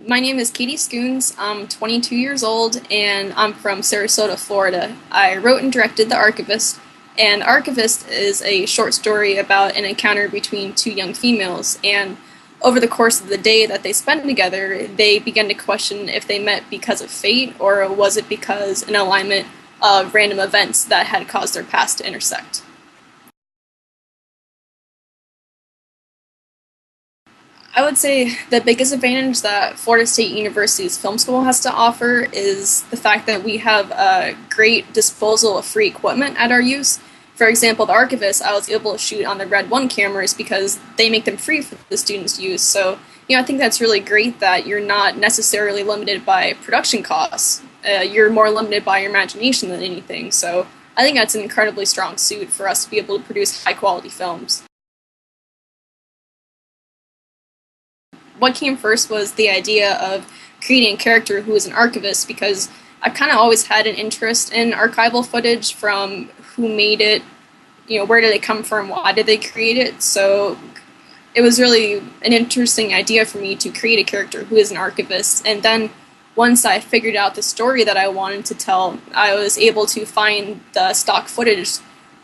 My name is Katie Scoones. I'm 22 years old and I'm from Sarasota, Florida. I wrote and directed The Archivist, and Archivist is a short story about an encounter between two young females. And over the course of the day that they spent together, they began to question if they met because of fate or was it because an alignment of random events that had caused their paths to intersect. I would say the biggest advantage that Florida State University's film school has to offer is the fact that we have a great disposal of free equipment at our use. For example, the Archivist, I was able to shoot on the Red 1 cameras because they make them free for the students' use. So, I think that's really great that you're not necessarily limited by production costs. You're more limited by your imagination than anything. So, I think that's an incredibly strong suit for us to be able to produce high quality films. What came first was the idea of creating a character who is an archivist because I've kind of always had an interest in archival footage from who made it, where did they come from, why did they create it. So it was really an interesting idea for me to create a character who is an archivist. And then once I figured out the story that I wanted to tell, I was able to find the stock footage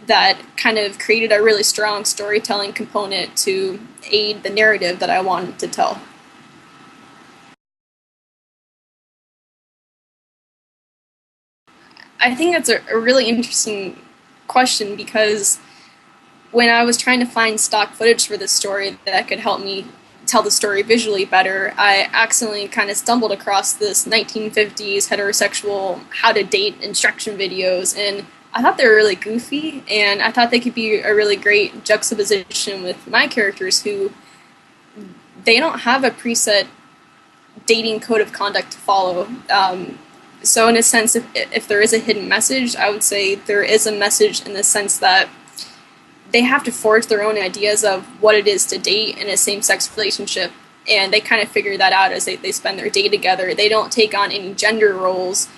that kind of created a really strong storytelling component to aid the narrative that I wanted to tell. I think that's a really interesting question because when I was trying to find stock footage for this story that could help me tell the story visually better, I accidentally kind of stumbled across this 1950s heterosexual how to date instruction videos, and I thought they were really goofy, and I thought they could be a really great juxtaposition with my characters who they don't have a preset dating code of conduct to follow. So in a sense, if there is a hidden message, I would say there is a message in the sense that they have to forge their own ideas of what it is to date in a same-sex relationship, and they kind of figure that out as they spend their day together. They don't take on any gender roles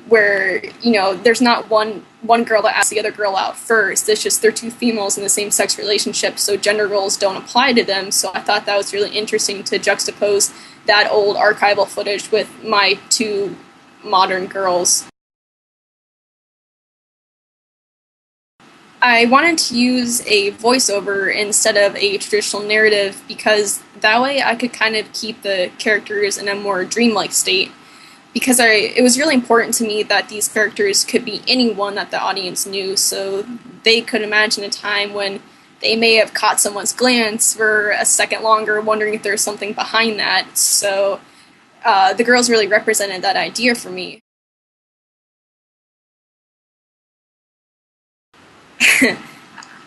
where, there's not one girl that asks the other girl out first. It's just they're two females in the same-sex relationship, so gender roles don't apply to them. So I thought that was really interesting to juxtapose that old archival footage with my two modern girls. I wanted to use a voiceover instead of a traditional narrative because that way I could kind of keep the characters in a more dreamlike state. Because it was really important to me that these characters could be anyone that the audience knew, so they could imagine a time when they may have caught someone's glance for a second longer, wondering if there's something behind that. So the girls really represented that idea for me.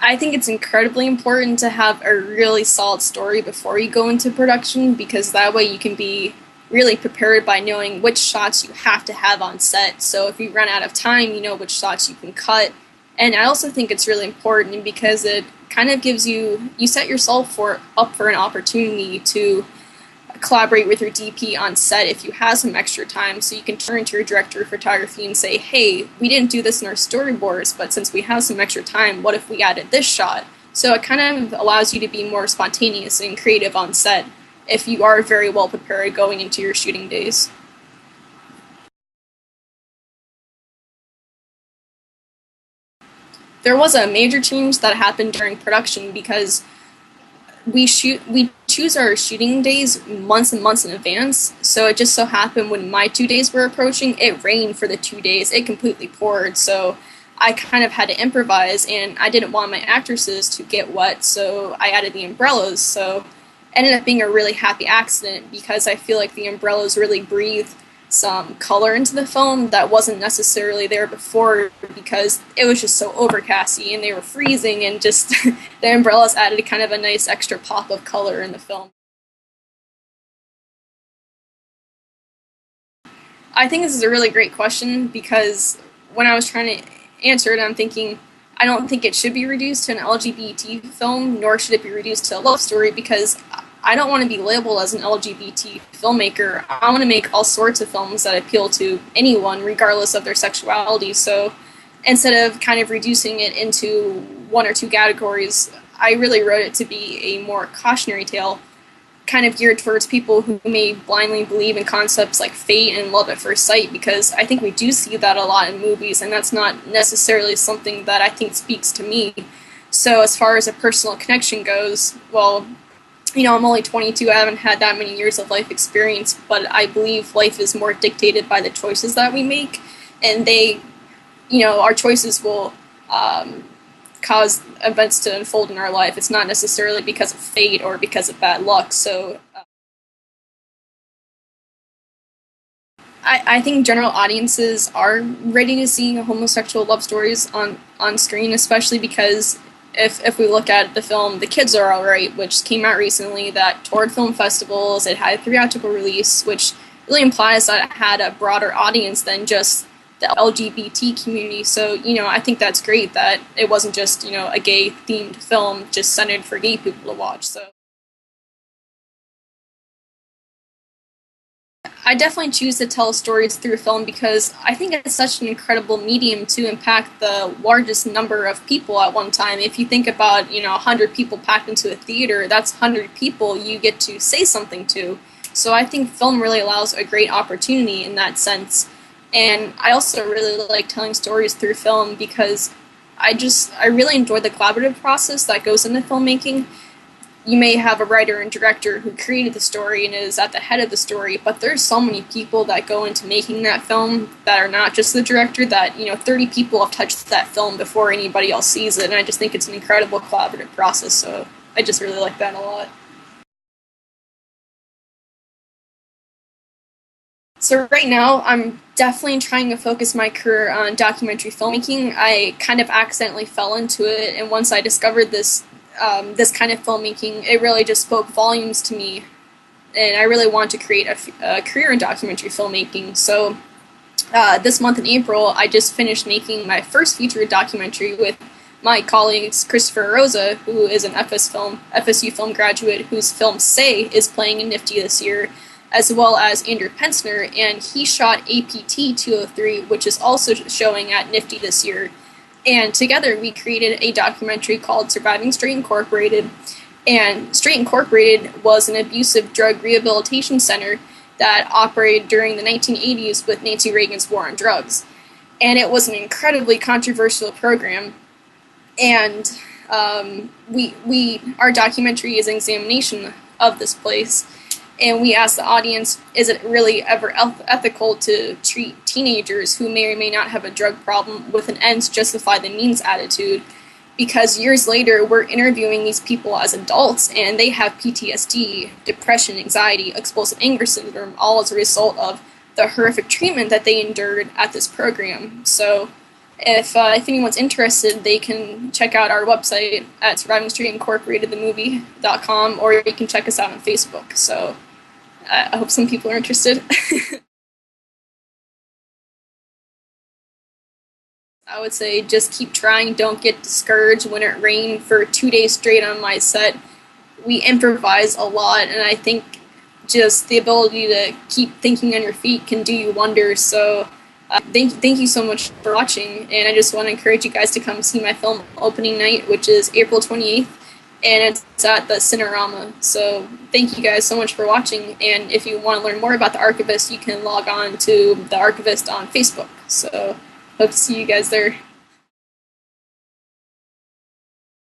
I think it's incredibly important to have a really solid story before you go into production because that way you can be really prepared by knowing which shots you have to have on set. So if you run out of time, you know which shots you can cut. And I also think it's really important because it kind of gives you set yourself up for an opportunity to collaborate with your DP on set if you have some extra time, so you can turn to your director of photography and say, hey, we didn't do this in our storyboards, but since we have some extra time, what if we added this shot? So it kind of allows you to be more spontaneous and creative on set if you are very well prepared going into your shooting days. There was a major change that happened during production because we choose our shooting days months and months in advance. So it just so happened when my 2 days were approaching, it rained for the 2 days. It completely poured. So I kind of had to improvise, and I didn't want my actresses to get wet, so I added the umbrellas. So it ended up being a really happy accident because I feel like the umbrellas really breathed some color into the film that wasn't necessarily there before because it was just so overcasty and they were freezing, and just the umbrellas added kind of a nice extra pop of color in the film. I think this is a really great question because when I was trying to answer it, I'm thinking I don't think it should be reduced to an LGBT film, nor should it be reduced to a love story because I don't want to be labeled as an LGBT filmmaker. I want to make all sorts of films that appeal to anyone, regardless of their sexuality. So instead of kind of reducing it into one or two categories, I really wrote it to be a more cautionary tale kind of geared towards people who may blindly believe in concepts like fate and love at first sight, because I think we do see that a lot in movies, and that's not necessarily something that I think speaks to me. So as far as a personal connection goes, well, I'm only 22, I haven't had that many years of life experience, but I believe life is more dictated by the choices that we make, and our choices will cause events to unfold in our life. It's not necessarily because of fate or because of bad luck. So I think general audiences are ready to see homosexual love stories on screen, especially because if we look at the film The Kids Are Alright, which came out recently, that toured film festivals, it had a theatrical release, which really implies that it had a broader audience than just the LGBT community. So, I think that's great that it wasn't just, a gay-themed film just centered for gay people to watch. So I definitely choose to tell stories through film because I think it's such an incredible medium to impact the largest number of people at one time. If you think about, 100 people packed into a theater, that's 100 people you get to say something to. So I think film really allows a great opportunity in that sense. And I also really like telling stories through film because I really enjoy the collaborative process that goes into filmmaking. You may have a writer and director who created the story and is at the head of the story, but there's so many people that go into making that film that are not just the director, that, 30 people have touched that film before anybody else sees it, and I just think it's an incredible collaborative process, so I just really like that a lot. So right now, I'm definitely trying to focus my career on documentary filmmaking. I kind of accidentally fell into it, and once I discovered this kind of filmmaking, it really just spoke volumes to me, and I really want to create a career in documentary filmmaking. So this month in April, I just finished making my first feature documentary with my colleagues Christopher Rosa, who is an FSU film graduate whose film Say is playing in Nifty this year, as well as Andrew Pensner, and he shot APT 203, which is also showing at Nifty this year. And together we created a documentary called Surviving Straight Incorporated. And Straight Incorporated was an abusive drug rehabilitation center that operated during the 1980s with Nancy Reagan's war on drugs. And it was an incredibly controversial program. And our documentary is an examination of this place. And we asked the audience, is it really ever ethical to treat teenagers who may or may not have a drug problem with an ends justify the means attitude? Because years later, we're interviewing these people as adults, and they have PTSD, depression, anxiety, explosive anger syndrome, all as a result of the horrific treatment that they endured at this program. So if anyone's interested, they can check out our website at survivingstraightincorporatedthemovie.com, or you can check us out on Facebook. So I hope some people are interested. I would say just keep trying, don't get discouraged. When it rained for 2 days straight on my set, we improvise a lot, and I think just the ability to keep thinking on your feet can do you wonders. So thank you so much for watching, and I just want to encourage you guys to come see my film opening night, which is April 28th, and it's at the Cinerama. So thank you guys so much for watching, and if you want to learn more about The Archivist, you can log on to The Archivist on Facebook. So hope to see you guys there.